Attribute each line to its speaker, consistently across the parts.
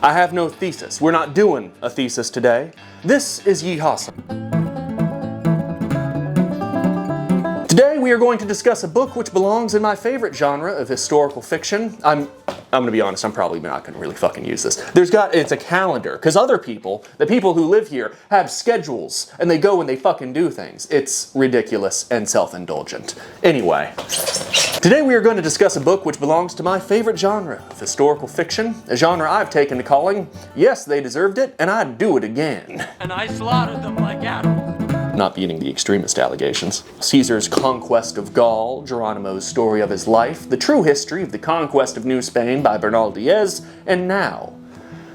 Speaker 1: I have no thesis. We're not doing a thesis today. This is Yeehawesome. Today we are going to discuss a book which belongs in my favorite genre of historical fiction. I'm gonna be honest, I'm probably not gonna really fucking use this. It's a calendar, because other people, the people who live here, have schedules, and they go and they fucking do things. It's ridiculous and self-indulgent. Anyway, today we are going to discuss a book which belongs to my favorite genre of historical fiction, a genre I've taken to calling, yes, they deserved it, and I'd do it again.
Speaker 2: And I slaughtered them like animals.
Speaker 1: Not beating the extremist allegations. Caesar's conquest of Gaul, Geronimo's story of his life, the true history of the conquest of New Spain by Bernal Diaz, and now,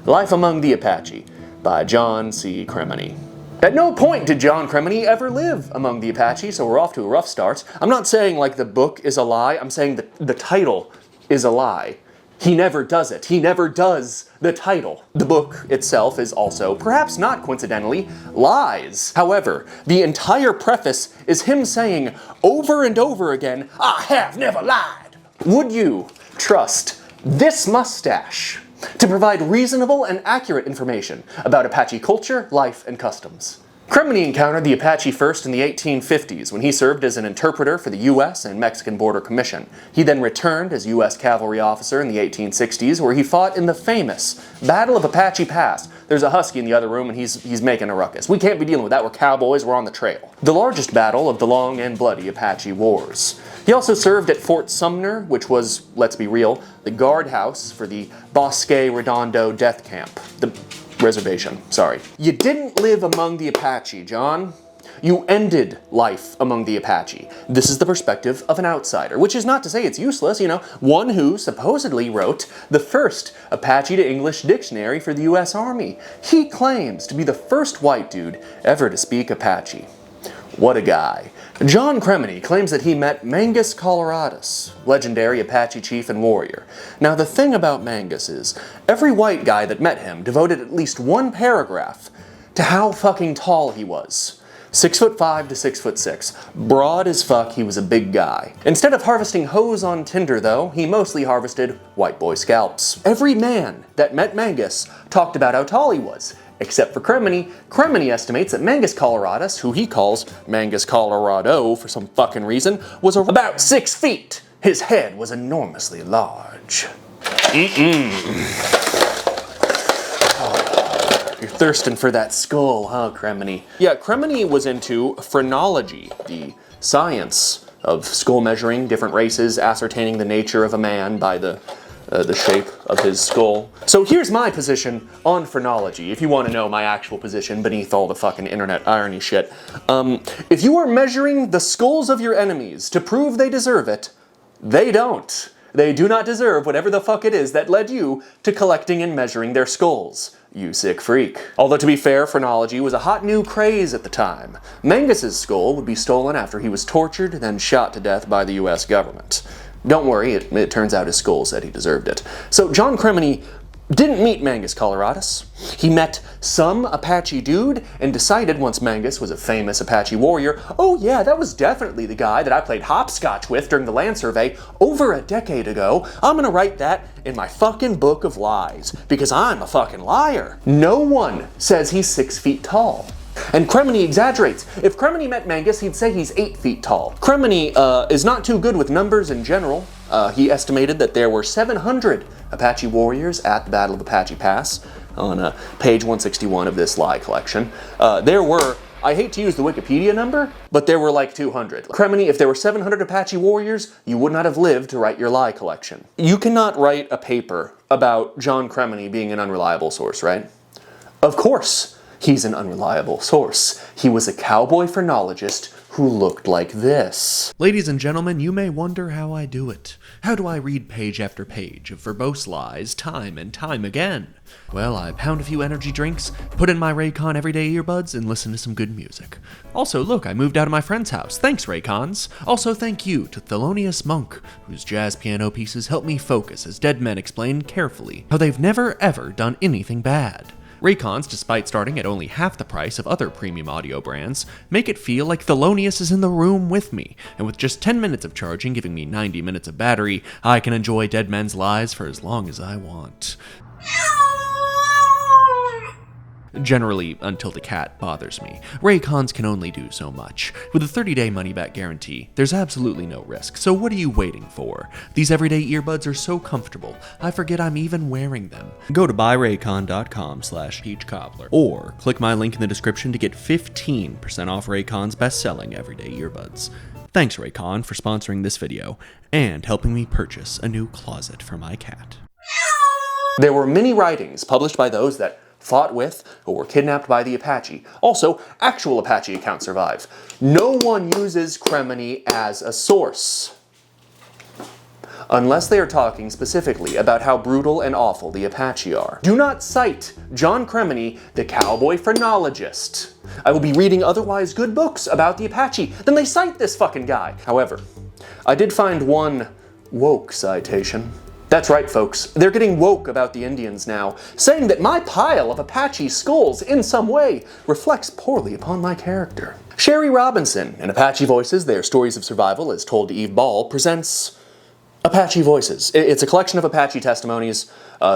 Speaker 1: Life Among the Apache by John C. Cremony. At no point did John Cremony ever live among the Apache, so we're off to a rough start. I'm not saying like the book is a lie, I'm saying that the title is a lie. He never does it. He never does the title. The book itself is also, perhaps not coincidentally, lies. However, the entire preface is him saying over and over again, I have never lied. Would you trust this mustache to provide reasonable and accurate information about Apache culture, life, and customs? Cremony encountered the Apache first in the 1850s when he served as an interpreter for the U.S. and Mexican Border Commission. He then returned as U.S. cavalry officer in the 1860s where he fought in the famous Battle of Apache Pass. There's a husky in the other room and he's making a ruckus. We can't be dealing with that, we're cowboys, we're on the trail. The largest battle of the long and bloody Apache Wars. He also served at Fort Sumner, which was, let's be real, the guardhouse for the Bosque Redondo death camp. The reservation, sorry. You didn't live among the Apache, John. You ended life among the Apache. This is the perspective of an outsider, which is not to say it's useless, one who supposedly wrote the first Apache to English dictionary for the U.S. Army. He claims to be the first white dude ever to speak Apache. What a guy. John Cremony claims that he met Mangus Coloradus, legendary Apache chief and warrior. Now the thing about Mangus is, every white guy that met him devoted at least one paragraph to how fucking tall he was. 6'5" to 6'6". Broad as fuck, he was a big guy. Instead of harvesting hoes on Tinder though, he mostly harvested white boy scalps. Every man that met Mangus talked about how tall he was. Except for Cremony. Cremony estimates that Mangus Coloradus, who he calls Mangus Colorado for some fucking reason, was about 6 feet. His head was enormously large. You're thirsting for that skull, huh, Cremony? Yeah, Cremony was into phrenology, the science of skull measuring different races, ascertaining the nature of a man by the shape of his skull. So here's my position on phrenology, if you want to know my actual position beneath all the fucking internet irony shit. If you are measuring the skulls of your enemies to prove they deserve it, they don't. They do not deserve whatever the fuck it is that led you to collecting and measuring their skulls. You sick freak. Although to be fair, phrenology was a hot new craze at the time. Mangus's skull would be stolen after he was tortured, then shot to death by the US government. Don't worry, it turns out his skull said he deserved it. So John Cremony didn't meet Mangus Coloradus. He met some Apache dude and decided once Mangus was a famous Apache warrior, oh yeah, that was definitely the guy that I played hopscotch with during the land survey over a decade ago. I'm gonna write that in my fucking book of lies, because I'm a fucking liar. No one says he's 6 feet tall. And Cremony exaggerates. If Cremony met Mangus, he'd say he's 8 feet tall. Cremony is not too good with numbers in general. He estimated that there were 700 Apache warriors at the Battle of Apache Pass on page 161 of this lie collection. There were, I hate to use the Wikipedia number, but there were like 200. Cremony, if there were 700 Apache warriors, you would not have lived to write your lie collection. You cannot write a paper about John Cremony being an unreliable source, right? Of course. He's an unreliable source. He was a cowboy phrenologist who looked like this.
Speaker 3: Ladies and gentlemen, you may wonder how I do it. How do I read page after page of verbose lies time and time again? Well, I pound a few energy drinks, put in my Raycon everyday earbuds, and listen to some good music. Also, look, I moved out of my friend's house. Thanks, Raycons. Also, thank you to Thelonious Monk, whose jazz piano pieces help me focus as dead men explain carefully how they've never ever done anything bad. Raycons, despite starting at only half the price of other premium audio brands, make it feel like Thelonious is in the room with me, and with just 10 minutes of charging giving me 90 minutes of battery, I can enjoy Dead Men's Lies for as long as I want. Generally, until the cat bothers me. Raycons can only do so much. With a 30-day money-back guarantee, there's absolutely no risk, so what are you waiting for? These everyday earbuds are so comfortable, I forget I'm even wearing them. Go to buyraycon.com/Peach Cobbler, or click my link in the description to get 15% off Raycon's best-selling everyday earbuds. Thanks, Raycon, for sponsoring this video, and helping me purchase a new closet for my cat.
Speaker 1: There were many writings published by those that fought with or were kidnapped by the Apache. Also, actual Apache accounts survive. No one uses Cremony as a source, unless they are talking specifically about how brutal and awful the Apache are. Do not cite John Cremony, the cowboy phrenologist. I will be reading otherwise good books about the Apache, then they cite this fucking guy. However, I did find one woke citation. That's right, folks. They're getting woke about the Indians now, saying that my pile of Apache skulls in some way reflects poorly upon my character. Sherry Robinson, in Apache Voices, Their Stories of Survival as Told to Eve Ball, presents Apache Voices. It's a collection of Apache testimonies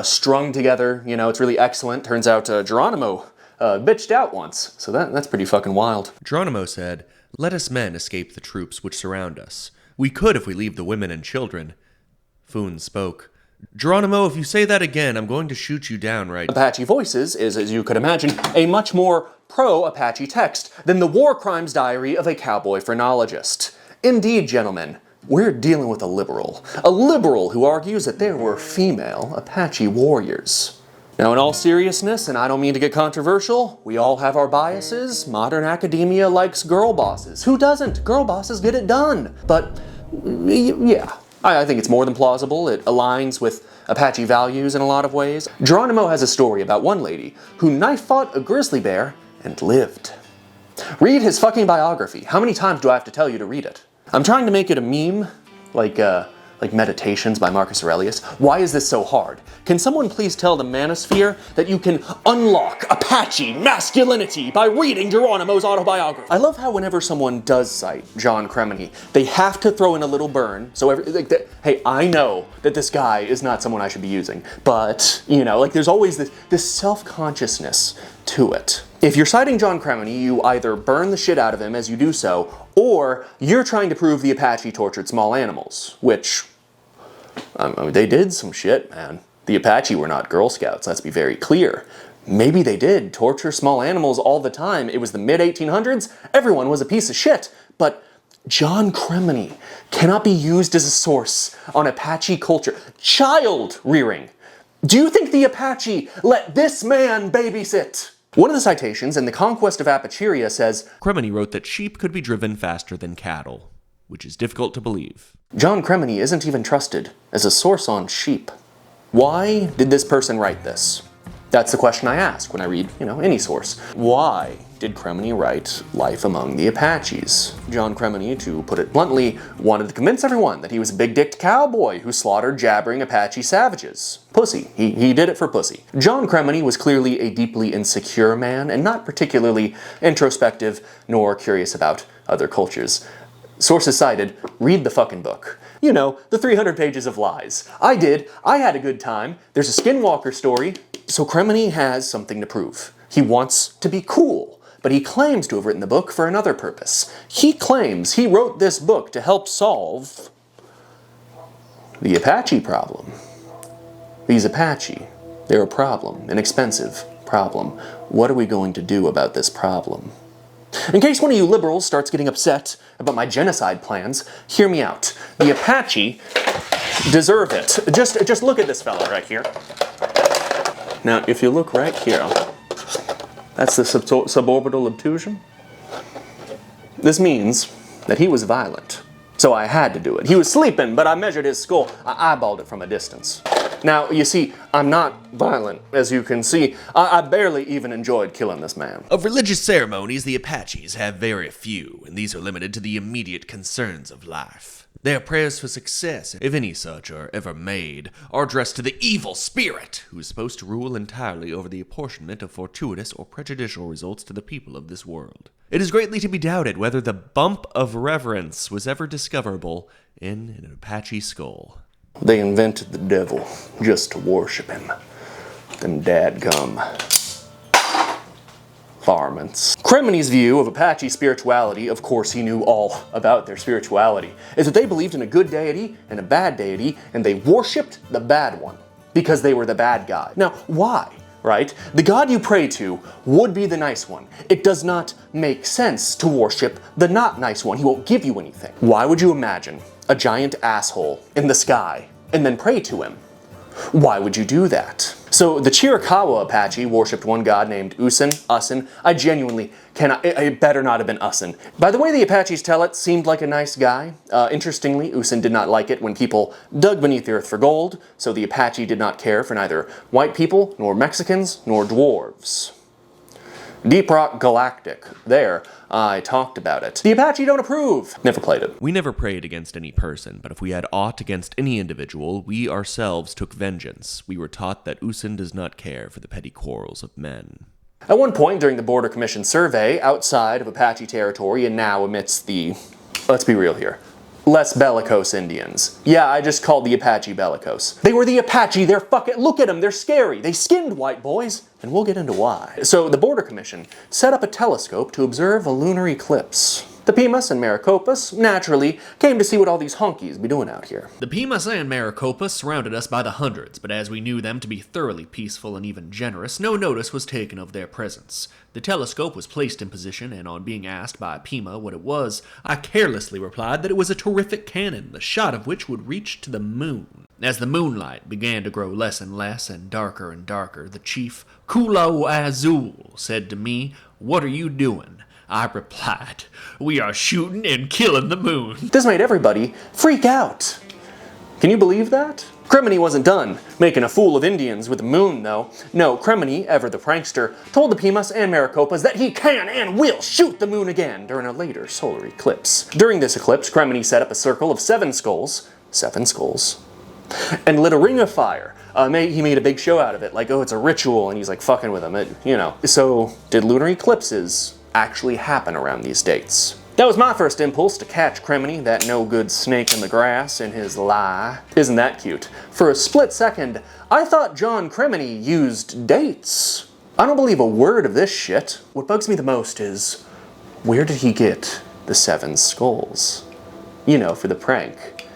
Speaker 1: strung together. You know, it's really excellent. Turns out Geronimo bitched out once, so that's pretty fucking wild.
Speaker 3: Geronimo said, "Let us men escape the troops which surround us. We could if we leave the women and children." Foon spoke. "Geronimo, if you say that again, I'm going to shoot you down right."
Speaker 1: Apache Voices is, as you could imagine, a much more pro-Apache text than the war crimes diary of a cowboy phrenologist. Indeed, gentlemen, we're dealing with a liberal who argues that there were female Apache warriors. Now, in all seriousness, and I don't mean to get controversial, we all have our biases. Modern academia likes girl bosses. Who doesn't? Girl bosses get it done. But, yeah. I think it's more than plausible. It aligns with Apache values in a lot of ways. Geronimo has a story about one lady who knife-fought a grizzly bear and lived. Read his fucking biography. How many times do I have to tell you to read it? I'm trying to make it a meme, like Meditations by Marcus Aurelius. Why is this so hard? Can someone please tell the manosphere that you can unlock Apache masculinity by reading Geronimo's autobiography? I love how whenever someone does cite John Cremony, they have to throw in a little burn. So hey, I know that this guy is not someone I should be using, but, you know, like there's always this self-consciousness to it. If you're citing John Cremony, you either burn the shit out of him as you do so, or you're trying to prove the Apache tortured small animals, which, I mean, they did some shit, man. The Apache were not Girl Scouts, let's be very clear. Maybe they did torture small animals all the time. It was the mid-1800s, everyone was a piece of shit, but John Cremony cannot be used as a source on Apache culture. Child rearing. Do you think the Apache let this man babysit? One of the citations in The Conquest of Apacheria says,
Speaker 3: Cremony wrote that sheep could be driven faster than cattle, which is difficult to believe.
Speaker 1: John Cremony isn't even trusted as a source on sheep. Why did this person write this? That's the question I ask when I read, any source. Why did Cremony write Life Among the Apaches? John Cremony, to put it bluntly, wanted to convince everyone that he was a big-dicked cowboy who slaughtered jabbering Apache savages. Pussy. He did it for pussy. John Cremony was clearly a deeply insecure man and not particularly introspective nor curious about other cultures. Sources cited, read the fucking book. The 300 pages of lies. I did. I had a good time. There's a Skinwalker story. So Cremony has something to prove. He wants to be cool, but he claims to have written the book for another purpose. He claims he wrote this book to help solve the Apache problem. These Apache, they're a problem, an expensive problem. What are we going to do about this problem? In case one of you liberals starts getting upset about my genocide plans, hear me out. The Apache deserve it. Just look at this fella right here. Now, if you look right here, that's the suborbital obtusion. This means that he was violent. So I had to do it. He was sleeping, but I measured his skull. I eyeballed it from a distance. Now, you see, I'm not violent, as you can see. I barely even enjoyed killing this man.
Speaker 3: Of religious ceremonies, the Apaches have very few, and these are limited to the immediate concerns of life. Their prayers for success, if any such are ever made, are addressed to the evil spirit, who is supposed to rule entirely over the apportionment of fortuitous or prejudicial results to the people of this world. It is greatly to be doubted whether the bump of reverence was ever discoverable in an Apache skull.
Speaker 1: They invented the devil just to worship him. Them dadgum varmints. Cremony's view of Apache spirituality, of course he knew all about their spirituality, is that they believed in a good deity and a bad deity, and they worshipped the bad one because they were the bad guy. Now, why? Right? The god you pray to would be the nice one. It does not make sense to worship the not nice one. He won't give you anything. Why would you imagine a giant asshole in the sky and then pray to him? Why would you do that? So the Chiricahua Apache worshipped one god named Usin. I genuinely cannot, it better not have been Usin. By the way the Apaches tell it, seemed like a nice guy. Interestingly, Usin did not like it when people dug beneath the earth for gold, so the Apache did not care for neither white people, nor Mexicans, nor dwarves. Deep Rock Galactic. There, I talked about it. The Apache don't approve. Never played it.
Speaker 3: We never prayed against any person, but if we had aught against any individual, we ourselves took vengeance. We were taught that Usin does not care for the petty quarrels of men.
Speaker 1: At one point during the Border Commission survey, outside of Apache territory and now amidst the, let's be real here, less bellicose Indians. Yeah, I just called the Apache bellicose. They were the Apache, they're fucking, look at them, they're scary. They skinned white boys, and we'll get into why. So the Border Commission set up a telescope to observe a lunar eclipse. The Pimas and Maricopas, naturally, came to see what all these honkies be doing out here.
Speaker 3: The Pimas and Maricopas surrounded us by the hundreds, but as we knew them to be thoroughly peaceful and even generous, no notice was taken of their presence. The telescope was placed in position, and on being asked by a Pima what it was, I carelessly replied that it was a terrific cannon, the shot of which would reach to the moon. As the moonlight began to grow less and less and darker, the chief, Kulo Azul, said to me, "What are you doing?" I replied, "We are shooting and killing the moon."
Speaker 1: This made everybody freak out. Can you believe that? Cremony wasn't done making a fool of Indians with the moon, though. No, Cremony, ever the prankster, told the Pimas and Maricopas that he can and will shoot the moon again during a later solar eclipse. During this eclipse, Cremony set up a circle of seven skulls, and lit a ring of fire. He made a big show out of it, like, oh, it's a ritual, and he's like fucking with them, So, did lunar eclipses actually happen around these dates? That was my first impulse to catch Cremony, that no-good snake in the grass, in his lie. Isn't that cute? For a split second, I thought John Cremony used dates. I don't believe a word of this shit. What bugs me the most is, where did he get the 7 skulls? For the prank.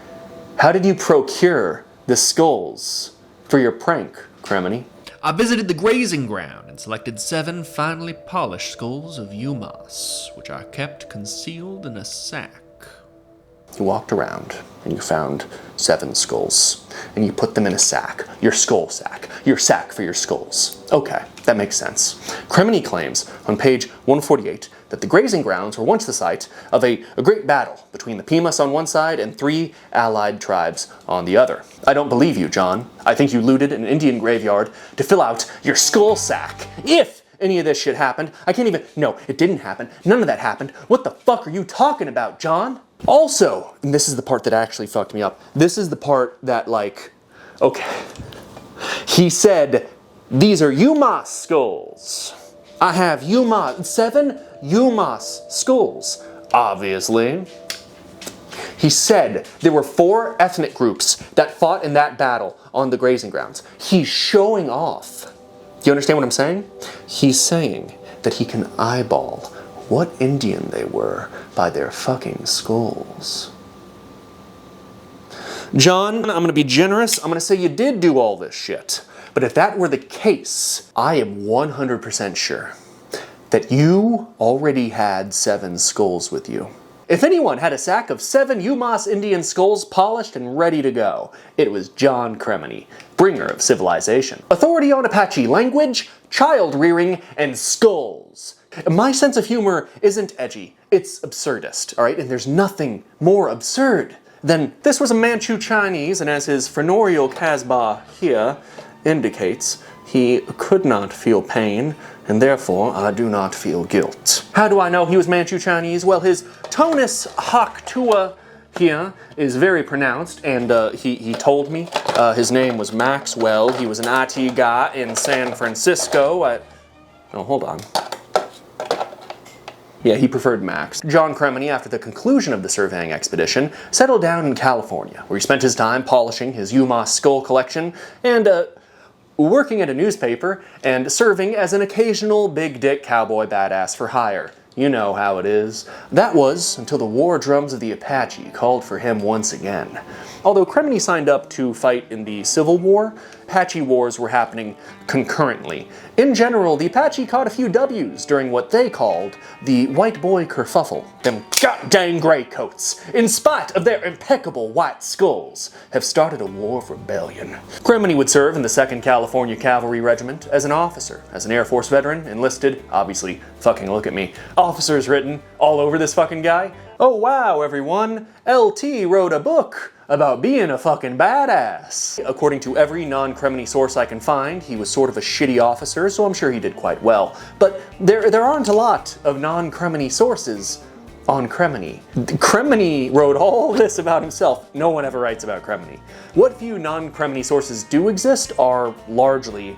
Speaker 1: How did you procure the skulls for your prank, Cremony?
Speaker 3: I visited the grazing ground and selected 7 finely polished skulls of Umas, which I kept concealed in a sack.
Speaker 1: You walked around and you found 7 skulls, and you put them in a sack. Your skull sack. Your sack for your skulls. Okay, that makes sense. Cremony claims on page 148 that the grazing grounds were once the site of a great battle between the Pimas on one side and 3 allied tribes on the other. I don't believe you, John. I think you looted an Indian graveyard to fill out your skull sack. If any of this shit happened, no, it didn't happen. None of that happened. What the fuck are you talking about, John? Also, and this is the part that actually fucked me up. This is the part that, okay. He said, these are Umas skulls. I have 7 Umas skulls. Obviously. He said there were 4 ethnic groups that fought in that battle on the grazing grounds. He's showing off. Do you understand what I'm saying? He's saying that he can eyeball what Indian they were by their fucking skulls. John, I'm gonna be generous. I'm gonna say you did do all this shit. But if that were the case, I am 100% sure that you already had 7 skulls with you. If anyone had a sack of 7 Umas Indian skulls polished and ready to go, it was John Cremony, bringer of civilization. Authority on Apache language, child rearing, and skulls. My sense of humor isn't edgy, it's absurdist, alright? And there's nothing more absurd than this was a Manchu Chinese, and as his funereal Casbah here indicates, he could not feel pain, and therefore I do not feel guilt. How do I know he was Manchu Chinese? Well, his tonus hoc tua here is very pronounced, and he told me his name was Maxwell. He was an IT guy in San Francisco. Oh, hold on. Yeah, he preferred Max. John Cremony, after the conclusion of the surveying expedition, settled down in California, where he spent his time polishing his Umas skull collection and working at a newspaper, and serving as an occasional big dick cowboy badass for hire. You know how it is. That was until the war drums of the Apache called for him once again. Although Cremony signed up to fight in the Civil War, Apache wars were happening concurrently. In general, the Apache caught a few W's during what they called the white boy kerfuffle. Them goddamn graycoats, in spite of their impeccable white skulls, have started a war of rebellion. Cremony would serve in the 2nd California Cavalry Regiment as an officer, as an Air Force veteran, enlisted, obviously, fucking look at me, officers written all over this fucking guy. Oh wow, everyone, LT wrote a book about being a fucking badass. According to every non-Cremony source I can find, he was sort of a shitty officer, so I'm sure he did quite well. But there aren't a lot of non-Cremony sources on Cremony. Cremony wrote all this about himself. No one ever writes about Cremony. What few non-Cremony sources do exist are largely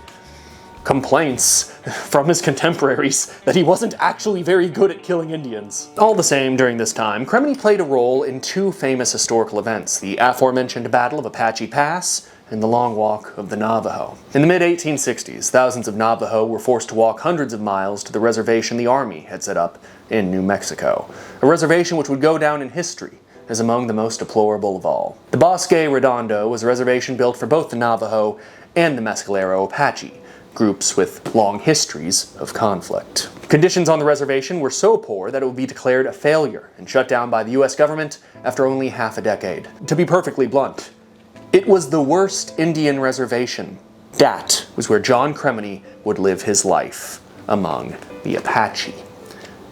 Speaker 1: complaints from his contemporaries that he wasn't actually very good at killing Indians. All the same, during this time, Cremony played a role in 2 famous historical events, the aforementioned Battle of Apache Pass and the Long Walk of the Navajo. In the mid-1860s, thousands of Navajo were forced to walk hundreds of miles to the reservation the Army had set up in New Mexico, a reservation which would go down in history as among the most deplorable of all. The Bosque Redondo was a reservation built for both the Navajo and the Mescalero Apache, groups with long histories of conflict. Conditions on the reservation were so poor that it would be declared a failure and shut down by the US government after only half a decade. To be perfectly blunt, it was the worst Indian reservation. That was where John Cremony would live his life, among the Apache,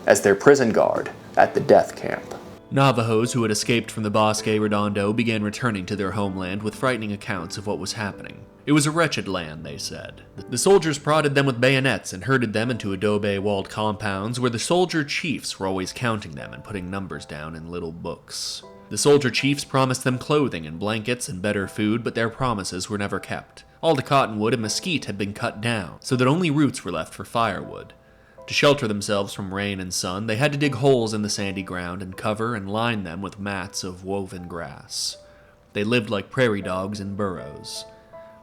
Speaker 1: as their prison guard at the death camp.
Speaker 3: Navajos who had escaped from the Bosque Redondo began returning to their homeland with frightening accounts of what was happening. It was a wretched land, they said. The soldiers prodded them with bayonets and herded them into adobe-walled compounds where the soldier chiefs were always counting them and putting numbers down in little books. The soldier chiefs promised them clothing and blankets and better food, but their promises were never kept. All the cottonwood and mesquite had been cut down, so that only roots were left for firewood. To shelter themselves from rain and sun, they had to dig holes in the sandy ground and cover and line them with mats of woven grass. They lived like prairie dogs in burrows.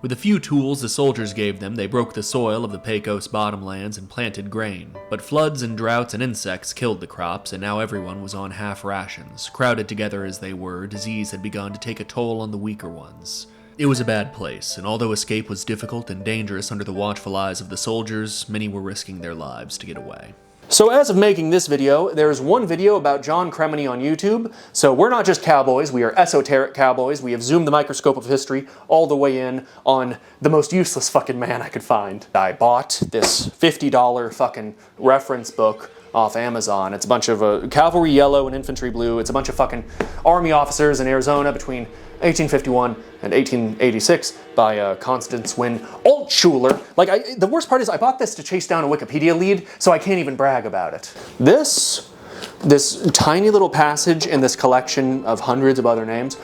Speaker 3: With the few tools the soldiers gave them, they broke the soil of the Pecos bottomlands and planted grain. But floods and droughts and insects killed the crops, and now everyone was on half rations. Crowded together as they were, disease had begun to take a toll on the weaker ones. It was a bad place, and although escape was difficult and dangerous under the watchful eyes of the soldiers, many were risking their lives to get away.
Speaker 1: So as of making this video, there's one video about John Cremony on YouTube. So we're not just cowboys, we are esoteric cowboys. We have zoomed the microscope of history all the way in on the most useless fucking man I could find. I bought this $50 fucking reference book off Amazon. It's a bunch of cavalry yellow and infantry blue. It's a bunch of fucking army officers in Arizona between 1851 and 1886 by Constance Wynne Altschuler. Like, the worst part is I bought this to chase down a Wikipedia lead, so I can't even brag about it. This tiny little passage in this collection of hundreds of other names,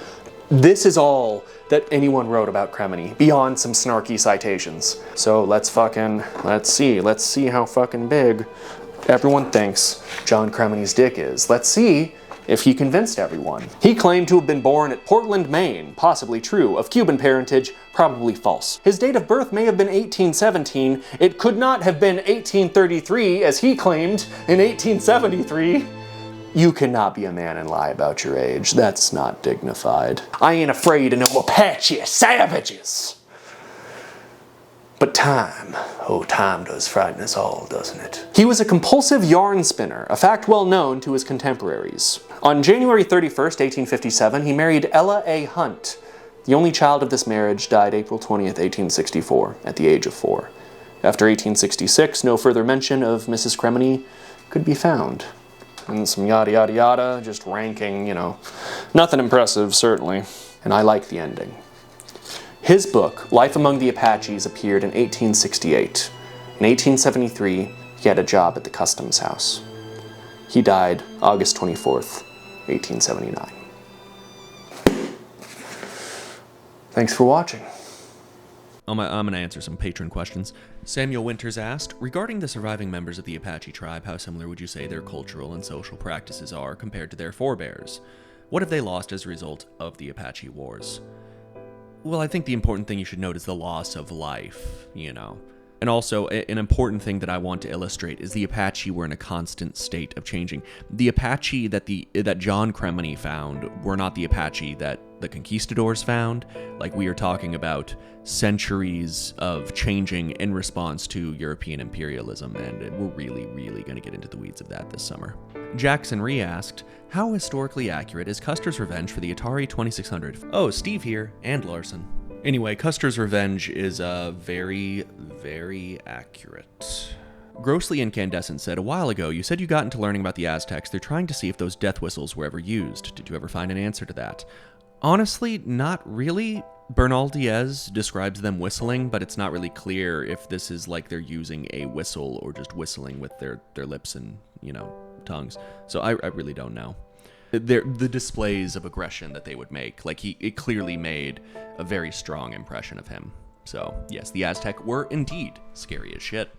Speaker 1: this is all that anyone wrote about Cremony, beyond some snarky citations. So let's see how fucking big everyone thinks John Cremony's dick is. Let's see if he convinced everyone. He claimed to have been born at Portland, Maine, possibly true, of Cuban parentage, probably false. His date of birth may have been 1817. It could not have been 1833, as he claimed in 1873. You cannot be a man and lie about your age. That's not dignified. I ain't afraid of no Apache savages. But time, oh time does frighten us all, doesn't it? He was a compulsive yarn spinner, a fact well known to his contemporaries. On January 31st, 1857, he married Ella A. Hunt. The only child of this marriage died April 20th, 1864, at the age of 4. After 1866, no further mention of Mrs. Cremony could be found. And some yada yada yada, just ranking, nothing impressive, certainly. And I like the ending. His book, Life Among the Apaches, appeared in 1868. In 1873, he had a job at the Customs House. He died August 24th, 1879. Thanks for watching.
Speaker 3: I'm going to answer some patron questions. Samuel Winters asked, regarding the surviving members of the Apache tribe, how similar would you say their cultural and social practices are compared to their forebears? What have they lost as a result of the Apache Wars? Well, I think the important thing you should note is the loss of life, you know. And also, an important thing that I want to illustrate is the Apache were in a constant state of changing. The Apache that John Cremony found were not the Apache that the conquistadors found. Like, we are talking about centuries of changing in response to European imperialism, and we're really, really going to get into the weeds of that this summer. Jackson Ree asked, how historically accurate is Custer's Revenge for the Atari 2600? Oh, Steve here, and Larson. Anyway, Custer's Revenge is very, very accurate. Grossly Incandescent said, a while ago, you said you got into learning about the Aztecs. They're trying to see if those death whistles were ever used. Did you ever find an answer to that? Honestly, not really. Bernal Diaz describes them whistling, but it's not really clear if this is like they're using a whistle or just whistling with their lips and, tongues. So I really don't know. The displays of aggression that they would make, like it clearly made a very strong impression of him. So yes, the Aztec were indeed scary as shit.